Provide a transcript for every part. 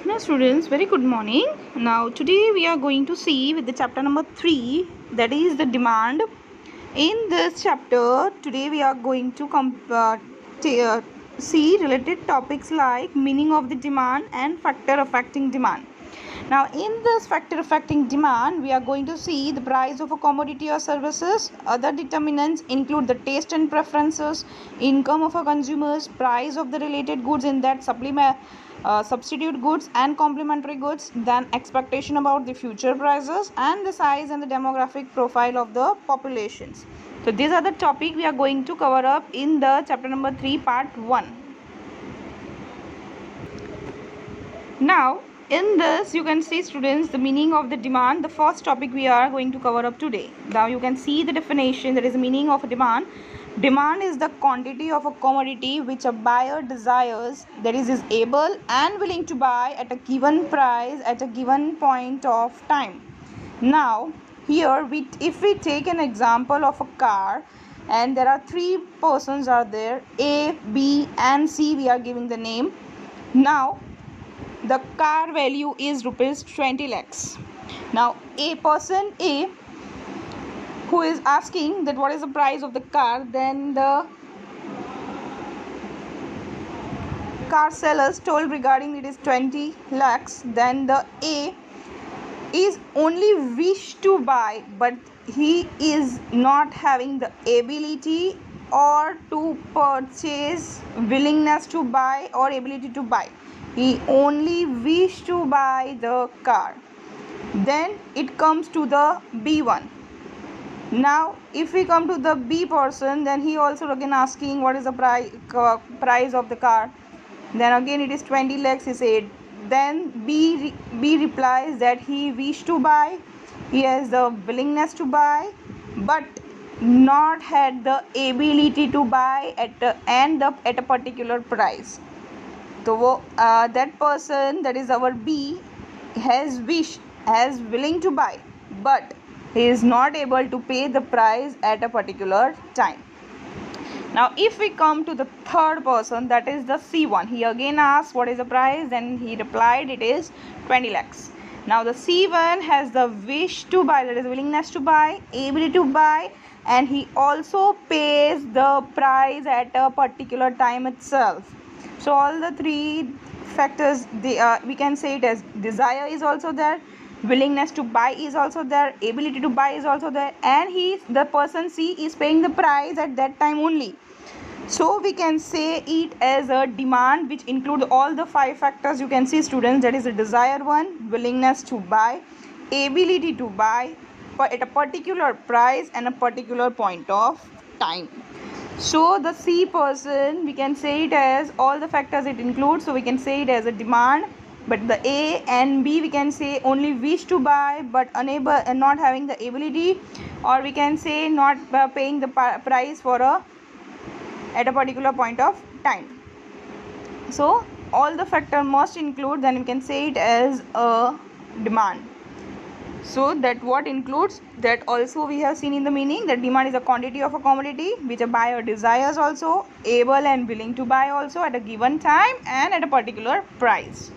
Hello students, very good morning. Now today we are going to see with the chapter number 3, that is the demand. In this chapter today we are going to see related topics like meaning of the demand and factor affecting demand. Now in this factor affecting demand we are going to see the price of a commodity or services. Other determinants include the taste and preferences, income of a consumers, price of the related goods in that substitute goods and complementary goods, then expectation about the future prices, and the size and the demographic profile of the populations. So these are the topic we are going to cover up in the chapter number 3 part 1. Now in this you can see students the meaning of the demand. The first topic we are going to cover up today. Now you can see the definition, that is the meaning of demand. Demand is the quantity of a commodity which a buyer desires, that is able and willing to buy at a given price at a given point of time. Now here if we take an example of a car, and there are 3 persons are there, A, B and C, we are giving the name. Now the car value is rupees 20 lakhs. Now a person A who is asking that what is the price of the car, then the car sellers told regarding it is 20 lakhs. Then the A is only wish to buy, but he is not having the ability or to purchase, willingness to buy or ability to buy. He only wish to buy the car. Then it comes to the B1. Now if we come to the B person, then he also again asking what is the price of the car. Then again it is 20 lakhs, he said. Then B replies that he wish to buy, he has the willingness to buy, but not had the ability to buy at a particular price. So that person, that is our B, has willing to buy, but he is not able to pay the price at a particular time. Now if we come to the third person, that is the C1, he again asked what is the price, then he replied it is 20 lakhs. Now the C1 has the wish to buy, that is willingness to buy, ability to buy, and he also pays the price at a particular time itself. So all the 3 factors, we can say it as desire is also there, willingness to buy is also there, ability to buy is also there, and the person C is paying the price at that time only. So we can say it as a demand which include all the 5 factors. You can see students, that is a desire one, willingness to buy, ability to buy at a particular price and a particular point of time. So the C person, we can say it as all the factors it includes, so we can say it as a demand. But the A and B, we can say only wish to buy but unable and not having the ability, or we can say not paying the price at a particular point of time. So all the factor must include, then we can say it as a demand. So that what includes that also we have seen in the meaning, that demand is a quantity of a commodity which a buyer desires also, able and willing to buy also at a given time and at a particular price.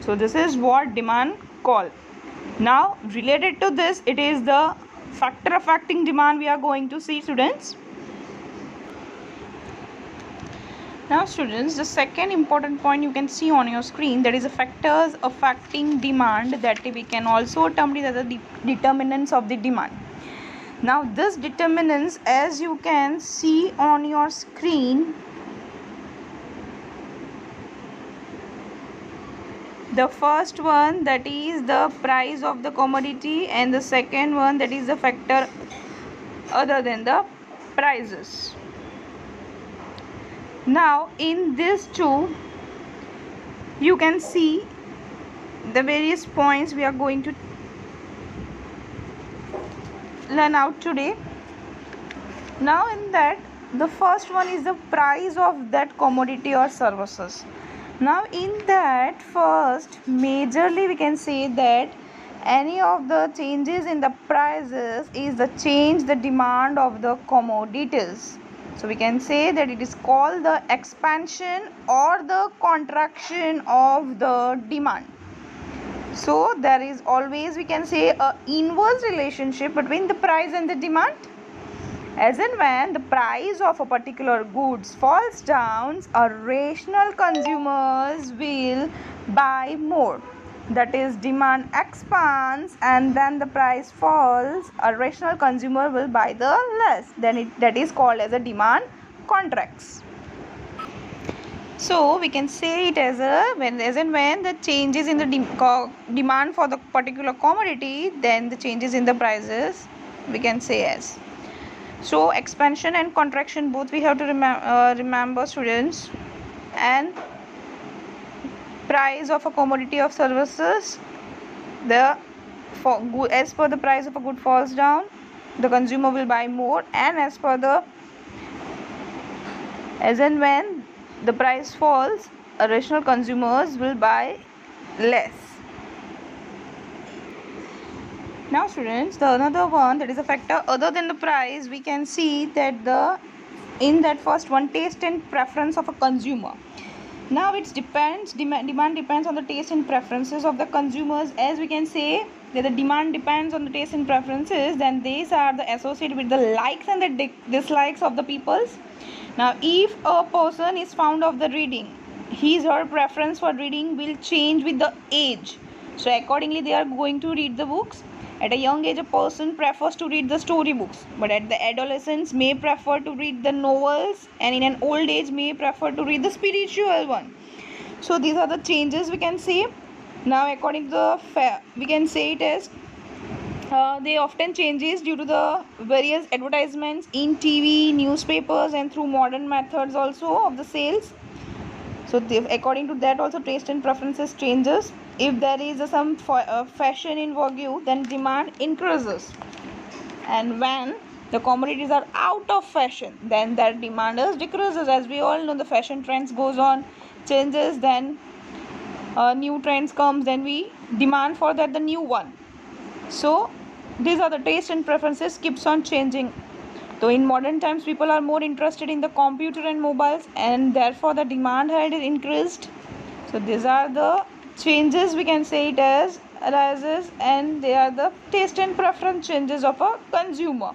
So this is what demand call. Now related to this, it is the factor affecting demand we are going to see, students. Now students, the second important point you can see on your screen, that is the factors affecting demand, that we can also term it as the determinants of the demand. Now this determinants, as you can see on your screen, the first one, that is the price of the commodity, and the second one, that is the factor other than the prices. Now in these 2 you can see the various points we are going to learn out today. Now in that, the first one is the price of that commodity or services. Now in that, first majorly we can say that any of the changes in the prices is the change the demand of the commodities. So we can say that it is called the expansion or the contraction of the demand. So there is always, we can say, a inverse relationship between the price and the demand. As and when the price of a particular goods falls down, a rational consumers will buy more. That is, demand expands and then the price falls, a rational consumer will buy the less. Then that is called as a demand contracts. So we can say it as as and when the changes in the demand for the particular commodity, then the changes in the prices we can say as. So expansion and contraction both we have to remember, students. And price of a commodity of services, as per the price of a good falls down, the consumer will buy more, and as and when the price falls, rational consumers will buy less. Now students, the another one, that is a factor other than the price, we can see that in that first one, taste and preference of a consumer. Now it depends, demand depends on the taste and preferences of the consumers. As we can say that the demand depends on the taste and preferences, then these are the associated with the likes and the dislikes of the peoples. Now if a person is fond of the reading, his or her preference for reading will change with the age. So accordingly they are going to read the books. At a young age, a person prefers to read the story books, but at the adolescence may prefer to read the novels, and in an old age may prefer to read the spiritual one. So these are the changes we can see. Now according to the we can say it as they often changes due to the various advertisements in TV, newspapers, and through modern methods also of the sales. So according to that also taste and preferences changes. If there is some fashion in vogue, then demand increases, and when the commodities are out of fashion, then that demand decreases. As we all know, the fashion trends goes on, changes, then new trends comes, then we demand for that the new one. So these are the taste and preferences keeps on changing. So in modern times, people are more interested in the computer and mobiles, and therefore the demand had increased. So these are the changes we can say it as arises, and they are the taste and preference changes of a consumer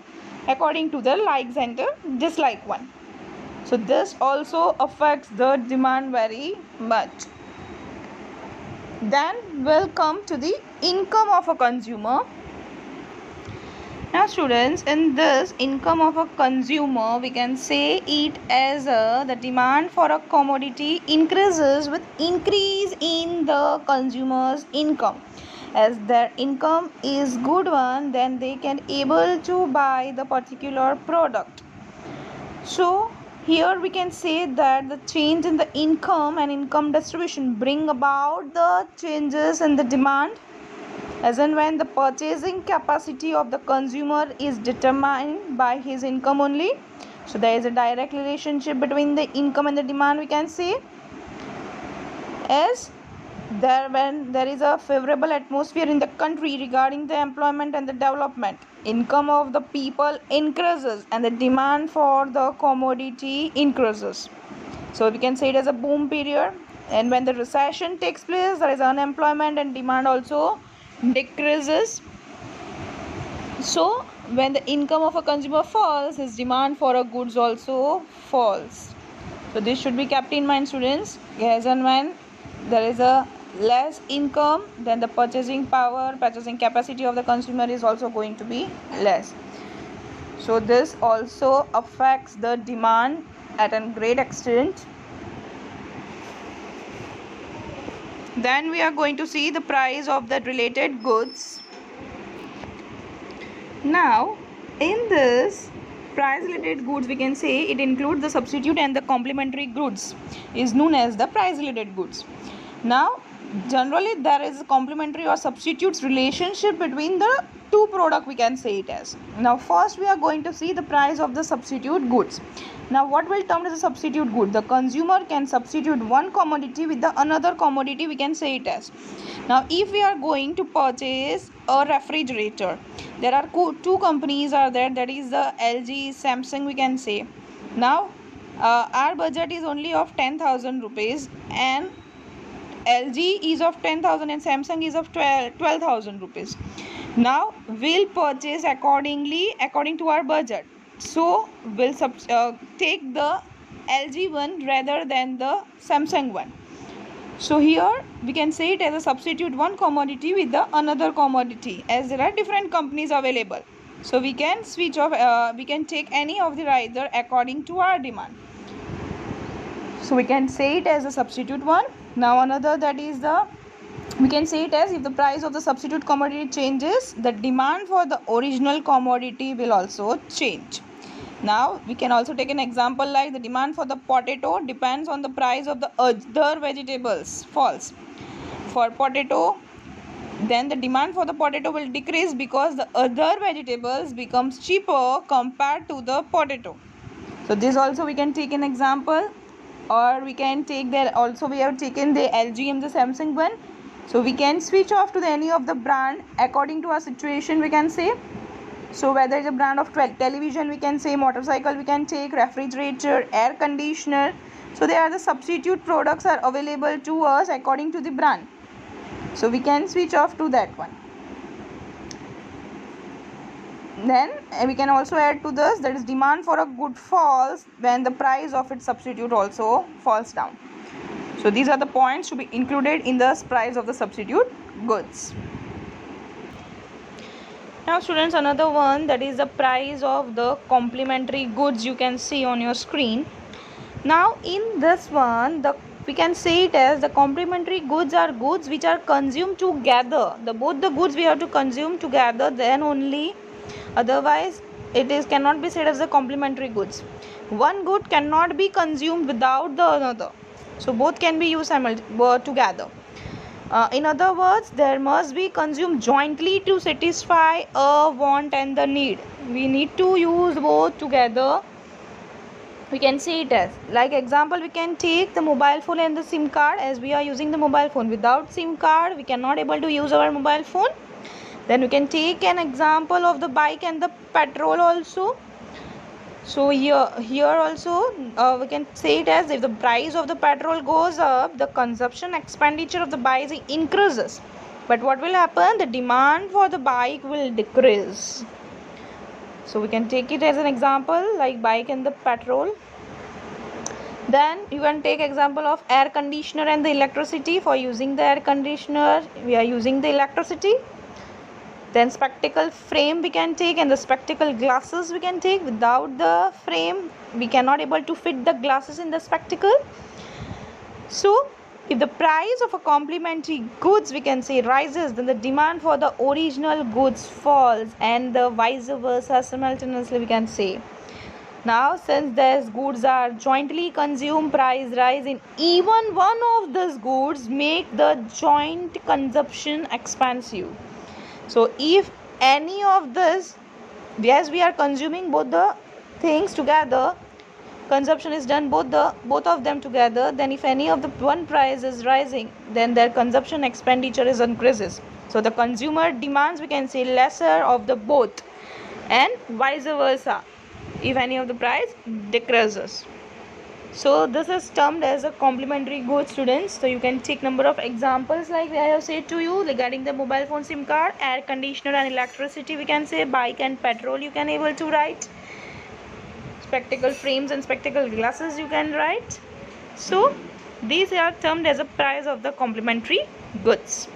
according to the likes and the dislike one. So this also affects the demand very much. Then we'll come to the income of a consumer. Now students, in this income of a consumer, we can say it as the demand for a commodity increases with increase in the consumer's income. As their income is good one, then they can able to buy the particular product. So here we can say that the change in the income and income distribution bring about the changes in the demand, as and when the purchasing capacity of the consumer is determined by his income only. So there is a direct relationship between the income and the demand we can say. As when there is a favorable atmosphere in the country regarding the employment and the development, income of the people increases and the demand for the commodity increases. So we can say it as a boom period. And when the recession takes place, there is unemployment and demand also decreases. So when the income of a consumer falls, his demand for a goods also falls. So this should be kept in mind, students. As and when there is a less income, then the purchasing capacity of the consumer is also going to be less. So this also affects the demand at a great extent. Then we are going to see the price of the related goods. Now in this price related goods, we can say it includes the substitute and the complementary goods, is known as the price related goods. Now generally there is a complementary or substitutes relationship between the two product we can say it as. Now first we are going to see the price of the substitute goods. Now what will term as a substitute good? The consumer can substitute one commodity with the another commodity we can say it as. Now if we are going to purchase a refrigerator, there are two companies are there, that is the LG, Samsung we can say. Now our budget is only of 10,000 rupees, and LG is of 10,000 and Samsung is of 12,000 rupees. Now we'll purchase accordingly according to our budget. So we'll take the LG one rather than the Samsung one. So here we can say it as a substitute one commodity with the another commodity, as there are different companies available. So we can switch off, we can take any of the either according to our demand. So we can say it as a substitute one. Now another, that is we can say it as, if the price of the substitute commodity changes, the demand for the original commodity will also change. Now we can also take an example like the demand for the potato depends on the price of the other vegetables falls. For potato, then the demand for the potato will decrease because the other vegetables becomes cheaper compared to the potato. So this also we can take an example, or we can take that also we have taken the LG and the Samsung one. So we can switch off to any of the brand according to our situation, we can say. So whether it's a brand of television, we can say, motorcycle we can take, refrigerator, air conditioner. So there are the substitute products are available to us according to the brand. So we can switch off to that one. Then we can also add to this, that is demand for a good falls when the price of its substitute also falls down. So these are the points to be included in the price of the substitute goods. Now students, another one, that is the price of the complementary goods you can see on your screen. Now in this one, we can say it as the complementary goods are goods which are consumed together. Both the goods we have to consume together, then only, otherwise it cannot be said as the complementary goods. One good cannot be consumed without the another. So both can be used together. In other words, there must be consumed jointly to satisfy a want and the need. We need to use both together. We can say it as, like example, we can take the mobile phone and the SIM card, as we are using the mobile phone. Without SIM card, we cannot able to use our mobile phone. Then we can take an example of the bike and the petrol also. So here also we can say it as, if the price of the petrol goes up, the consumption expenditure of the bike increases. But what will happen? The demand for the bike will decrease. So we can take it as an example like bike and the petrol. Then you can take example of air conditioner and the electricity. For using the air conditioner, we are using the electricity. Then spectacle frame we can take, and the spectacle glasses we can take. Without the frame, we cannot able to fit the glasses in the spectacle. So if the price of a complementary goods, we can say, rises, then the demand for the original goods falls, and the vice versa simultaneously we can say. Now since these goods are jointly consumed, price rise in even one of these goods make the joint consumption expensive. So if any of this, yes, we are consuming both the things together, consumption is done both of them together, then if any of the one price is rising, then their consumption expenditure is increases. So the consumer demands, we can say, lesser of the both, and vice versa if any of the price decreases. So this is termed as a complementary goods, students. So you can take number of examples like I have said to you regarding the mobile phone, SIM card, air conditioner and electricity, we can say, bike and petrol you can able to write, spectacle frames and spectacle glasses you can write. So these are termed as a price of the complementary goods.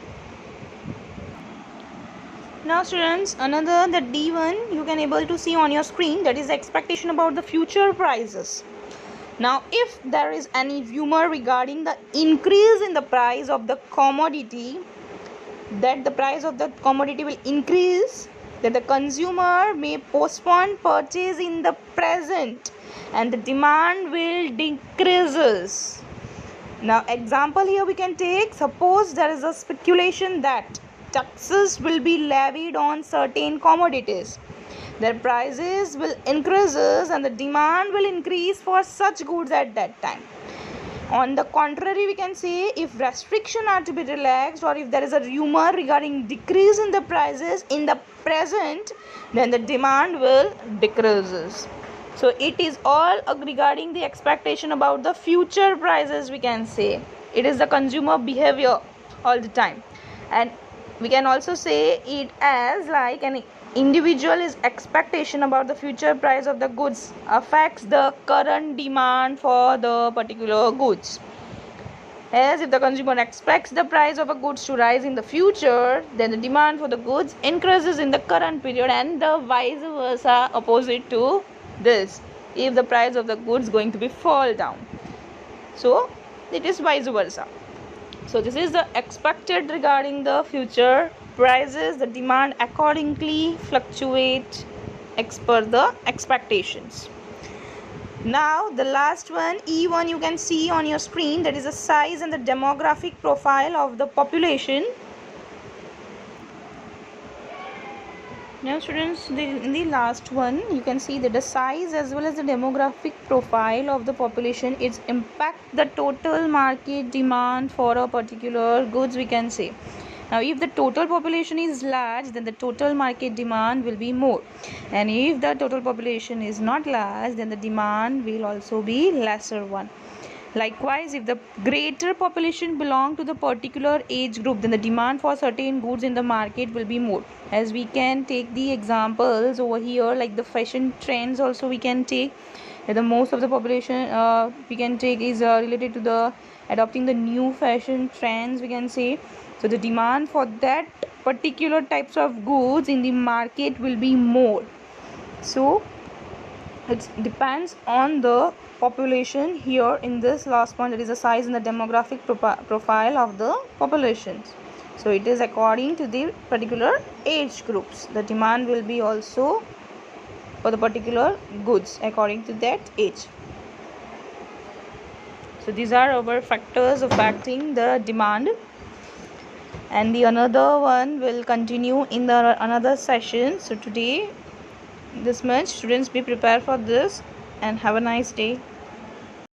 Now students, another, the D1 you can able to see on your screen, that is expectation about the future prices. Now if there is any rumor regarding the increase in the price of the commodity, that the price of the commodity will increase, that the consumer may postpone purchase in the present and the demand will decreases. Now example here we can take, suppose there is a speculation that taxes will be levied on certain commodities, their prices will increases and the demand will increase for such goods at that time. On the contrary, we can say, if restrictions are to be relaxed, or if there is a rumor regarding decrease in the prices in the present, then the demand will decreases. So it is all regarding the expectation about the future prices, we can say. it is the consumer behavior all the time. And we can also say it as like an individual's expectation about the future price of the goods affects the current demand for the particular goods. As if the consumer expects the price of a goods to rise in the future, then the demand for the goods increases in the current period, and the vice versa opposite to this, if the price of the goods going to be fall down. So it is vice versa. So this is the expected regarding the future prices. The demand accordingly fluctuate as per the expectations. Now the last one, E1, you can see on your screen, that is the size and the demographic profile of the population. Now students, in the last one you can see that the size as well as the demographic profile of the population is impact the total market demand for a particular goods, we can say. Now if the total population is large, then the total market demand will be more, and if the total population is not large, then the demand will also be lesser one. Likewise, if the greater population belong to the particular age group, then the demand for certain goods in the market will be more. As we can take the examples over here, like the fashion trends also we can take. The most of the population we can take is related to the adopting the new fashion trends, we can say. So the demand for that particular types of goods in the market will be more. So it depends on the population here in this last point, that is the size and the demographic profile of the populations. So it is according to the particular age groups. The demand will be also for the particular goods according to that age. So these are our factors affecting the demand, and the another one will continue in the another session. So today this much, students, be prepared for this and have a nice day.